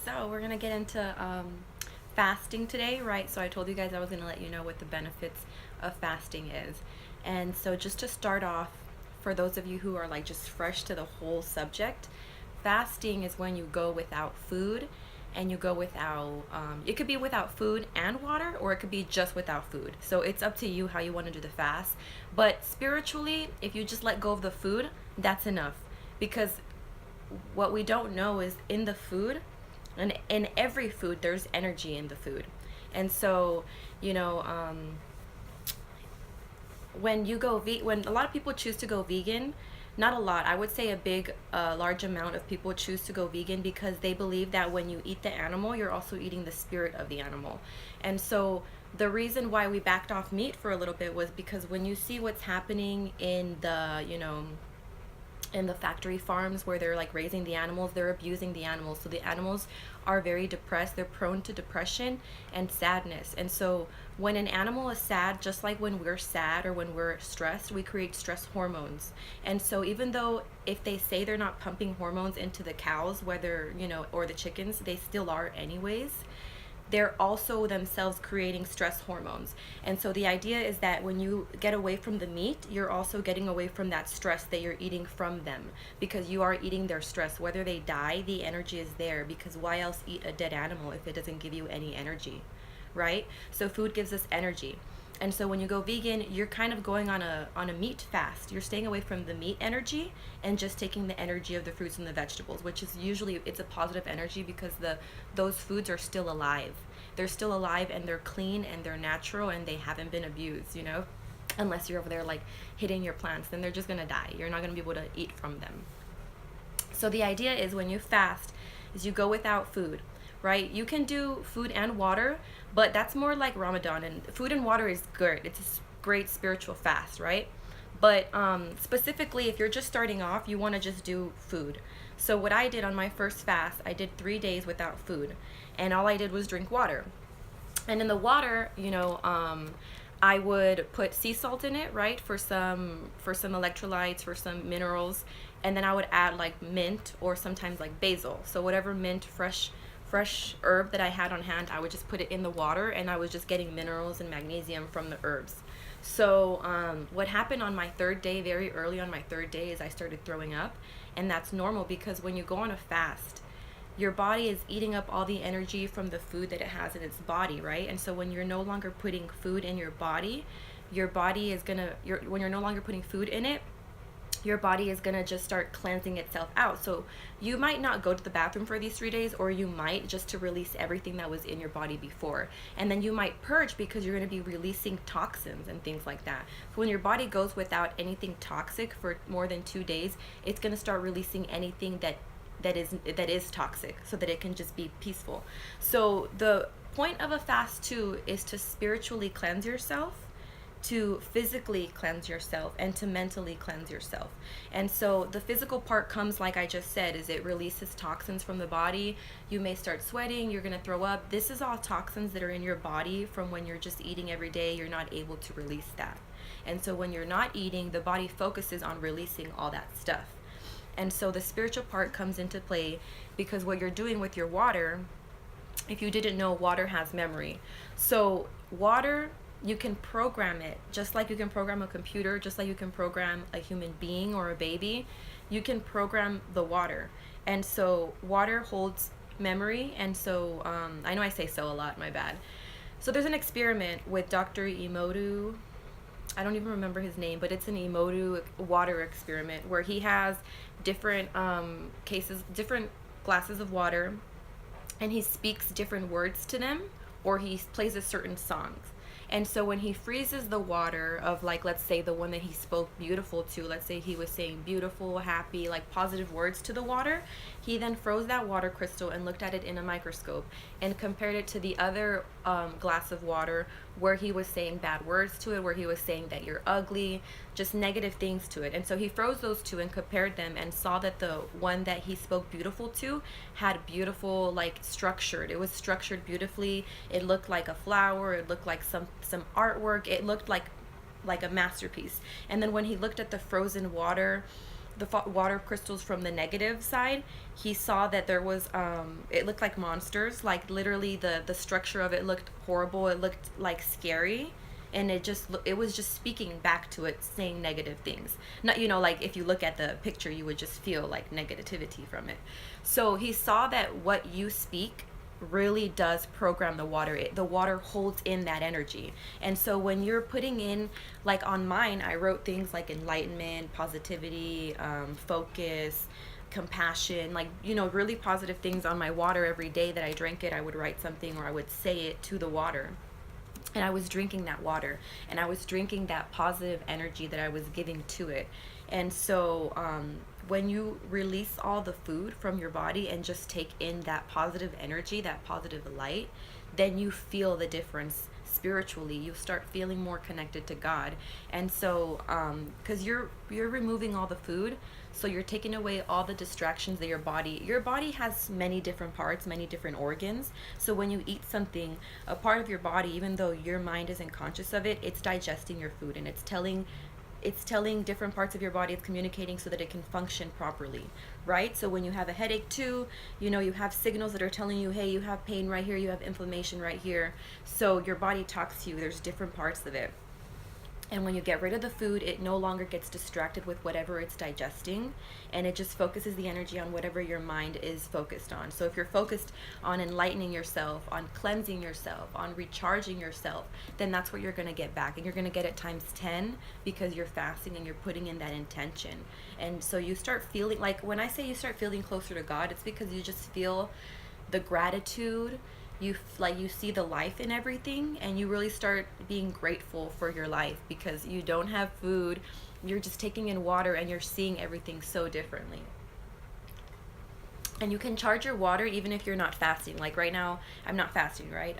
So we're gonna get into fasting today, right? So I told you guys I was gonna let you know what the benefits of fasting is. And so just to start off, for those of you who are like just fresh to the whole subject, fasting is when you go without food and you go without, it could be without food and water, or it could be just without food. So it's up to you how you want to do the fast. But spiritually, if you just let go of the food, that's enough. Because what we don't know is in the food, and in every food there's energy in the food. And so you know when you go when a lot of people choose to go vegan, not a lot, I would say a big large amount of people choose to go vegan because they believe that when you eat the animal, you're also eating the spirit of the animal. And so the reason why we backed off meat for a little bit was because when you see what's happening in the in the factory farms where they're like raising the animals, they're abusing the animals. So the animals are very depressed, they're prone to depression and sadness. And so when an animal is sad, just like when we're sad or when we're stressed, we create stress hormones. And so even though if they say they're not pumping hormones into the cows, whether or the chickens, they still are anyways, they're also themselves creating stress hormones. And so the idea is that when you get away from the meat, you're also getting away from that stress that you're eating from them, because you are eating their stress. Whether they die, the energy is there, because why else eat a dead animal if it doesn't give you any energy, right? So food gives us energy. And so when you go vegan, you're kind of going on a meat fast. You're staying away from the meat energy and just taking the energy of the fruits and the vegetables, which is usually, it's a positive energy because those foods are still alive. They're still alive and they're clean and they're natural and they haven't been abused, unless you're over there like hitting your plants, then they're just gonna die. You're not gonna be able to eat from them. So the idea is when you fast is you go without food, right? You can do food and water, but that's more like Ramadan, and food and water is good. It's a great spiritual fast, right? But specifically, if you're just starting off, you want to just do food. So what I did on my first fast, I did 3 days without food, and all I did was drink water. And in the water, I would put sea salt in it, right, for some electrolytes, for some minerals, and then I would add like mint or sometimes like basil. So whatever mint, fresh herb that I had on hand, I would just put it in the water, and I was just getting minerals and magnesium from the herbs. So what happened on my third day, very early on my third day, is I started throwing up. And that's normal because when you go on a fast, your body is eating up all the energy from the food that it has in its body, right? And so when you're no longer putting food in your body is when you're no longer putting food in it, your body is gonna just start cleansing itself out. So you might not go to the bathroom for these 3 days, or you might just to release everything that was in your body before. And then you might purge because you're gonna be releasing toxins and things like that. So when your body goes without anything toxic for more than 2 days, it's gonna start releasing anything that is toxic, so that it can just be peaceful. So the point of a fast too is to spiritually cleanse yourself, to physically cleanse yourself, and to mentally cleanse yourself. And so the physical part comes, like I just said, is it releases toxins from the body. You may start sweating, you're gonna throw up. This is all toxins that are in your body from when you're just eating every day. You're not able to release that. And so when you're not eating, the body focuses on releasing all that stuff. And so the spiritual part comes into play, because what you're doing with your water, if you didn't know, water has memory. So water, you can program it just like you can program a computer, just like you can program a human being or a baby. You can program the water. And so water holds memory. And so I know I say so a lot, my bad. So there's an experiment with Dr. Emoto. I don't even remember his name, but it's an Emoto water experiment where he has different different glasses of water, and he speaks different words to them, or he plays a certain songs. And so when he freezes the water of, like, let's say the one that he spoke beautiful to, let's say he was saying beautiful, happy, like positive words to the water, he then froze that water crystal and looked at it in a microscope and compared it to the other glass of water where he was saying bad words to it, where he was saying that you're ugly, just negative things to it. And so he froze those two and compared them and saw that the one that he spoke beautiful to had beautiful, like, structured. It was structured beautifully. It looked like a flower. It looked like some artwork. It looked like a masterpiece. And then when he looked at the frozen water, water crystals from the negative side, he saw that there was it looked like monsters, like literally the structure of it looked horrible, it looked like scary, and it was just speaking back to it, saying negative things. Not, like if you look at the picture, you would just feel like negativity from it. So he saw that what you speak really does program the water. The water holds in that energy. And so when you're putting in, like on mine, I wrote things like enlightenment, positivity, focus, compassion, like, really positive things on my water. Every day that I drank it, I would write something, or I would say it to the water. And I was drinking that water, and I was drinking that positive energy that I was giving to it. And so when you release all the food from your body and just take in that positive energy, that positive light, then you feel the difference spiritually. You start feeling more connected to God. And so because you're removing all the food, so you're taking away all the distractions that your body has many different parts, many different organs. So when you eat something, a part of your body, even though your mind isn't conscious of it, it's digesting your food, and it's telling different parts of your body, it's communicating so that it can function properly, right? So when you have a headache too, you have signals that are telling you, hey, you have pain right here, you have inflammation right here. So your body talks to you. There's different parts of it. And when you get rid of the food, it no longer gets distracted with whatever it's digesting, and it just focuses the energy on whatever your mind is focused on. So if you're focused on enlightening yourself, on cleansing yourself, on recharging yourself, then that's what you're going to get back. And you're going to get it times 10 because you're fasting and you're putting in that intention. And so you start feeling, like when I say you start feeling closer to God, it's because you just feel the gratitude. You see the life in everything, and you really start being grateful for your life because you don't have food, you're just taking in water, and you're seeing everything so differently. And you can charge your water even if you're not fasting. Like right now, I'm not fasting, right?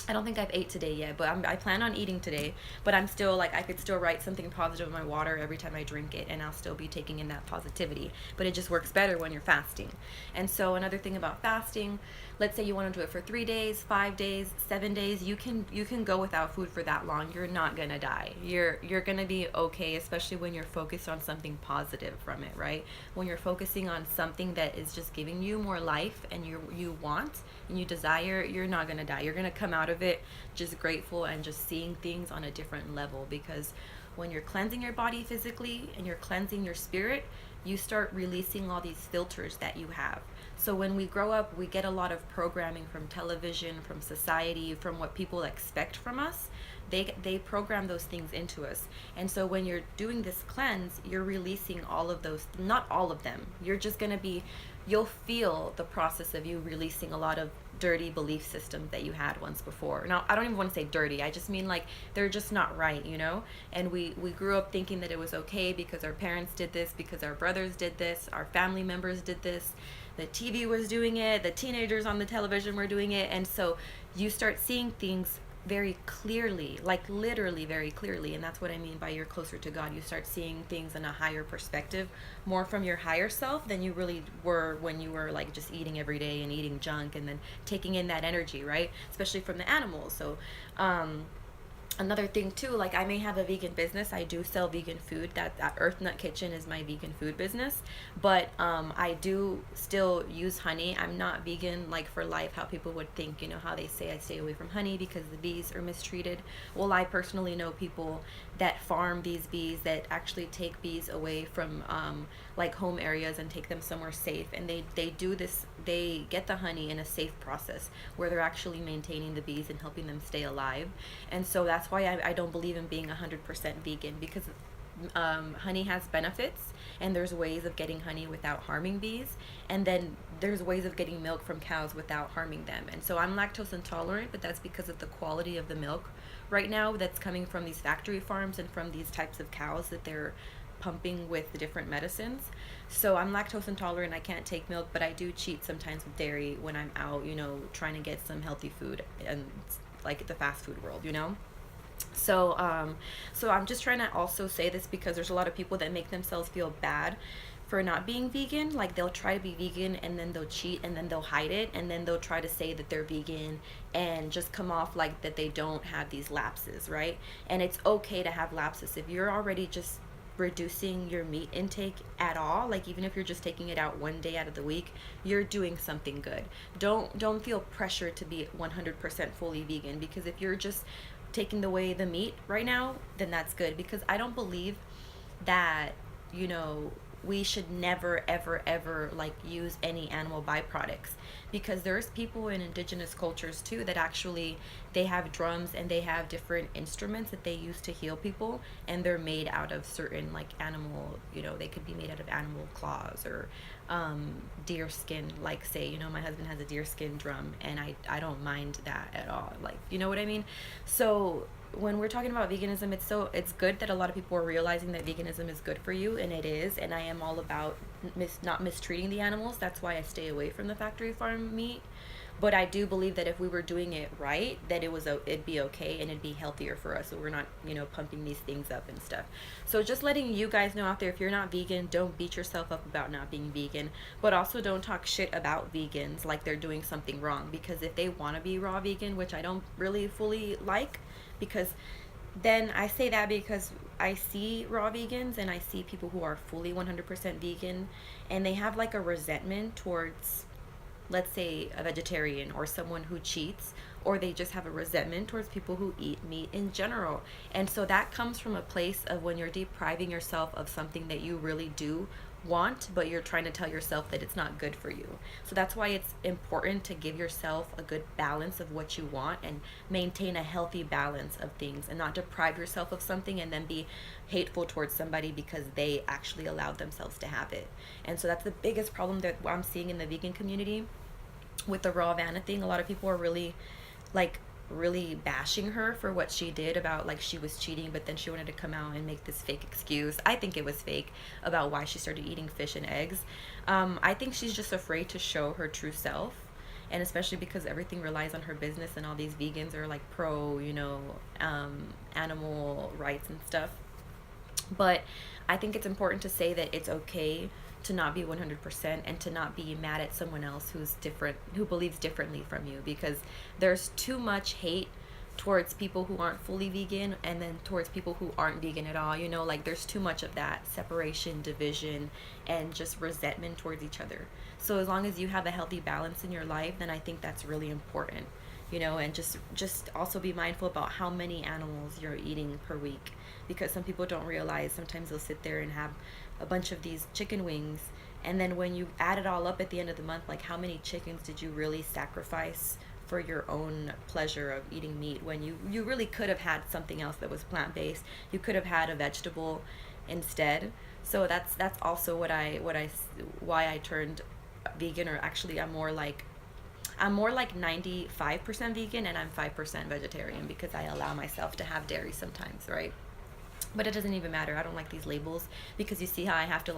I don't think I've ate today yet, but I plan on eating today. But I'm still like, I could still write something positive in my water every time I drink it, and I'll still be taking in that positivity. But it just works better when you're fasting. And so another thing about fasting, let's say you want to do it for 3 days, 5 days, 7 days, you can go without food for that long. You're not gonna die. You're gonna be okay, especially when you're focused on something positive from it, right? When you're focusing on something that is just giving you more life, and you want and you desire, you're not gonna die. You're gonna come out of it just grateful and just seeing things on a different level. Because when you're cleansing your body physically and you're cleansing your spirit, you start releasing all these filters that you have. So when we grow up, we get a lot of programming from television, from society, from what people expect from us. They program those things into us. And so when you're doing this cleanse, you're releasing all of those, not all of them. You'll feel the process of you releasing a lot of dirty belief systems that you had once before. Now, I don't even want to say dirty. I just mean like they're just not right, And we grew up thinking that it was okay because our parents did this, because our brothers did this, our family members did this, the TV was doing it, the teenagers on the television were doing it. And so you start seeing things very clearly, like literally very clearly. And that's what I mean by you're closer to God. You start seeing things in a higher perspective, more from your higher self than you really were when you were like just eating every day and eating junk and then taking in that energy, right? Especially from the animals. So another thing too, like I may have a vegan business. I do sell vegan food. That Earth Nut Kitchen is my vegan food business. But I do still use honey. I'm not vegan like for life, how people would think, how they say I stay away from honey because the bees are mistreated. Well, I personally know people that farm these bees, that actually take bees away from like home areas and take them somewhere safe. And they do this, they get the honey in a safe process where they're actually maintaining the bees and helping them stay alive. And so that's why I don't believe in being 100% vegan, because honey has benefits, and there's ways of getting honey without harming bees, and then there's ways of getting milk from cows without harming them. And so I'm lactose intolerant, but that's because of the quality of the milk right now that's coming from these factory farms and from these types of cows that they're pumping with the different medicines. So I'm lactose intolerant. I can't take milk, but I do cheat sometimes with dairy when I'm out, trying to get some healthy food and like the fast food world, So I'm just trying to also say this because there's a lot of people that make themselves feel bad for not being vegan. Like they'll try to be vegan and then they'll cheat and then they'll hide it, and then they'll try to say that they're vegan and just come off like that they don't have these lapses, right? And it's okay to have lapses if you're already just reducing your meat intake at all, like even if you're just taking it out one day out of the week, you're doing something good. Don't feel pressure to be 100% fully vegan, because if you're just taking away the meat right now, then that's good, because I don't believe that, you know, we should never ever ever like use any animal byproducts, because there's people in indigenous cultures too that actually, they have drums and they have different instruments that they use to heal people, and they're made out of certain like animal, you know, they could be made out of animal claws or deer skin, like say, you know, my husband has a deer skin drum, and I don't mind that at all, like, you know what I mean? So when we're talking about veganism, it's good that a lot of people are realizing that veganism is good for you, and it is, and I am all about not mistreating the animals. That's why I stay away from the factory farm meat. But I do believe that if we were doing it right, that it'd be okay and it'd be healthier for us, so we're not, you know, pumping these things up and stuff. So just letting you guys know out there, if you're not vegan, don't beat yourself up about not being vegan, but also don't talk shit about vegans like they're doing something wrong, because if they want to be raw vegan, which I don't really fully like, because then I say that because I see raw vegans and I see people who are fully 100% vegan, and they have like a resentment towards, let's say, a vegetarian or someone who cheats, or they just have a resentment towards people who eat meat in general. And so that comes from a place of when you're depriving yourself of something that you really do want, but you're trying to tell yourself that it's not good for you. So that's why it's important to give yourself a good balance of what you want and maintain a healthy balance of things, and not deprive yourself of something and then be hateful towards somebody because they actually allowed themselves to have it. And so that's the biggest problem that I'm seeing in the vegan community with the raw Vanna thing. A lot of people are really bashing her for what she did, about like she was cheating, but then she wanted to come out and make this fake excuse. I think it was fake, about why she started eating fish and eggs. I think she's just afraid to show her true self, and especially because everything relies on her business, and all these vegans are like pro, you know, animal rights and stuff. But I think it's important to say that it's okay to not be 100%, and to not be mad at someone else who's different, who believes differently from you, because there's too much hate towards people who aren't fully vegan, and then towards people who aren't vegan at all, you know, like there's too much of that separation, division, and just resentment towards each other. So as long as you have a healthy balance in your life, then I think that's really important, you know. And just also be mindful about how many animals you're eating per week, because some people don't realize, sometimes they'll sit there and have a bunch of these chicken wings, and then when you add it all up at the end of the month, like how many chickens did you really sacrifice for your own pleasure of eating meat, when you really could have had something else that was plant-based. You could have had a vegetable instead. So that's also why I turned vegan, or actually I'm more like 95% vegan, and I'm 5% vegetarian, because I allow myself to have dairy sometimes, right? But it doesn't even matter. I don't like these labels, because you see how I have to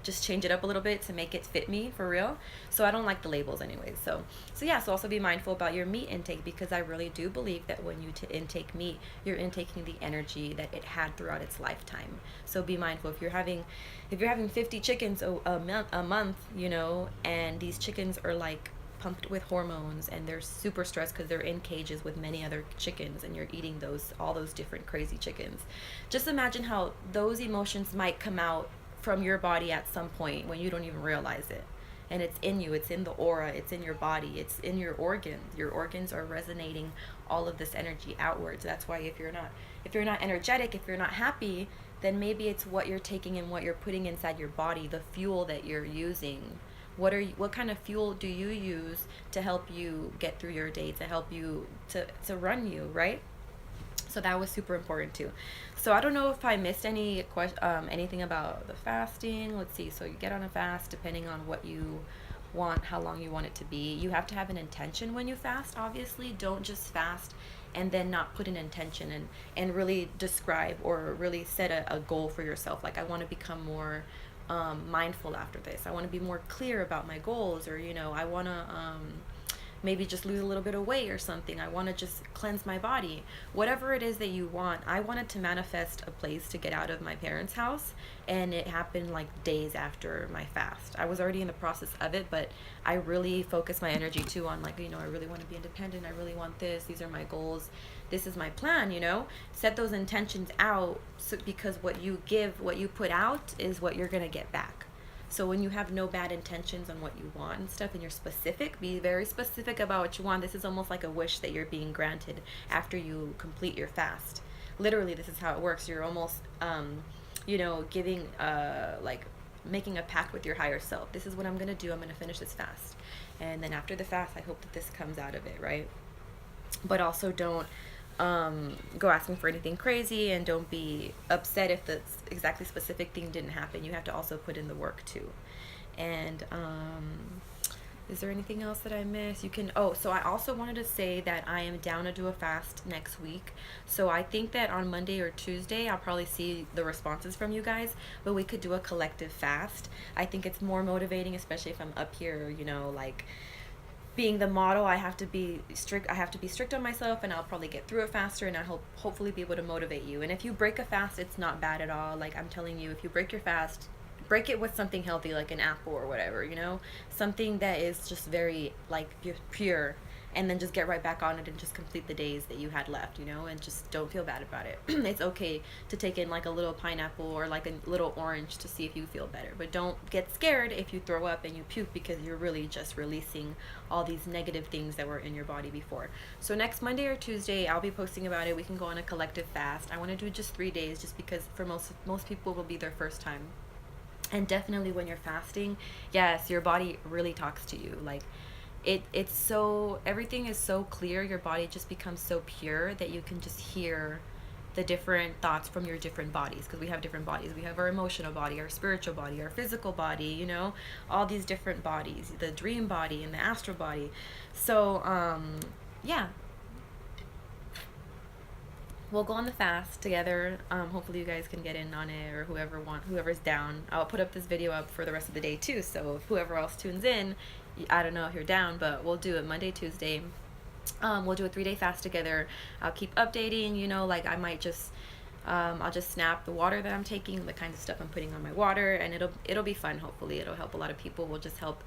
just change it up a little bit to make it fit me for real. So I don't like the labels anyways. So yeah, so also be mindful about your meat intake, because I really do believe that when you intake meat, you're intaking the energy that it had throughout its lifetime. So be mindful. If you're having 50 chickens a month, you know, and these chickens are like pumped with hormones, and they're super stressed because they're in cages with many other chickens, and you're eating all those different crazy chickens. Just imagine how those emotions might come out from your body at some point when you don't even realize it. And it's in you, it's in the aura, it's in your body, it's in your organs. Your organs are resonating all of this energy outwards. That's why if you're not energetic, if you're not happy, then maybe it's what you're taking and what you're putting inside your body, the fuel that you're using. What kind of fuel do you use to help you get through your day, to help you to run you, right? So that was super important too. So I don't know if I missed anything about the fasting. Let's see. So you get on a fast depending on what you want, how long you want it to be. You have to have an intention when you fast, obviously. Don't just fast and then not put an intention and really describe or really set a goal for yourself. Like, I want to become more mindful after this. I want to be more clear about my goals, or, you know, I want to maybe just lose a little bit of weight or something. I want to just cleanse my body. Whatever it is that you want. I wanted to manifest a place to get out of my parents' house, and it happened like days after my fast. I was already in the process of it, but I really focused my energy too on like, I really want to be independent. I really want this. These are my goals. This is my plan, set those intentions out, because what you give, what you put out is what you're going to get back. So when you have no bad intentions on what you want and stuff, and you're specific, be very specific about what you want. This is almost like a wish that you're being granted after you complete your fast. Literally, this is how it works. You're almost, giving, like making a pact with your higher self. This is what I'm going to do. I'm going to finish this fast. And then after the fast, I hope that this comes out of it, right? But also don't go asking for anything crazy, and don't be upset if the exactly specific thing didn't happen. You have to also put in the work too. And is there anything else that I missed? So I also wanted to say that I am down to do a fast next week. So I think that on Monday or Tuesday, I'll probably see the responses from you guys, but we could do a collective fast. I think it's more motivating, especially if I'm up here, like being the model. I have to be strict on myself, and I'll probably get through it faster, and I'll hopefully be able to motivate you. And if you break a fast, it's not bad at all. Like I'm telling you, if you break your fast, break it with something healthy, like an apple or whatever, something that is just very like pure, and then just get right back on it and just complete the days that you had left, and just don't feel bad about it. It's okay to take in like a little pineapple or like a little orange to see if you feel better, but don't get scared if you throw up and you puke, because you're really just releasing all these negative things that were in your body before. So next Monday or Tuesday, I'll be posting about it. We can go on a collective fast. I want to do just 3 days, just because for most people will be their first time. And definitely when you're fasting, yes, your body really talks to you. Like it's so, everything is so clear. Your body just becomes so pure that you can just hear the different thoughts from your different bodies, because we have different bodies. We have our emotional body, our spiritual body, our physical body, all these different bodies, the dream body and the astral body. So yeah, we'll go on the fast together. Hopefully you guys can get in on it, or whoever's down. I'll put up this video up for the rest of the day too, so if whoever else tunes in, I don't know if you're down, but we'll do it Monday, Tuesday. We'll do a 3-day fast together. I'll keep updating, like I might just I'll just snap the water that I'm taking, the kinds of stuff I'm putting on my water, and it'll be fun. Hopefully it'll help a lot of people. We'll just help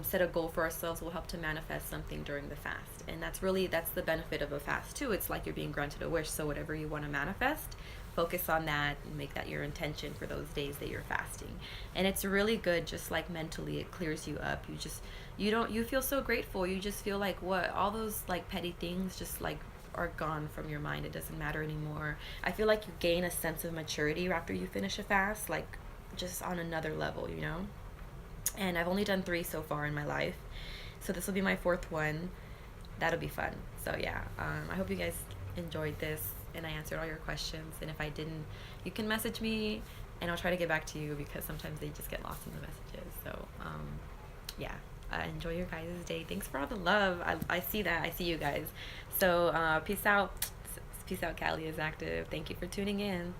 set a goal for ourselves. We'll help to manifest something during the fast, and that's the benefit of a fast too. It's like you're being granted a wish. So whatever you want to manifest, focus on that and make that your intention for those days that you're fasting. And it's really good, just like mentally, it clears you up. You feel so grateful. You just feel like all those like petty things just like are gone from your mind. It doesn't matter anymore. I feel like you gain a sense of maturity after you finish a fast, like just on another level, And I've only done 3 so far in my life, so this will be my 4th one. That'll be fun. So yeah, I hope you guys enjoyed this and I answered all your questions. And if I didn't, you can message me and I'll try to get back to you, because sometimes they just get lost in the messages. So yeah, enjoy your guys' day. Thanks for all the love. I see that. I see you guys. So peace out. Peace out. Callie is active. Thank you for tuning in.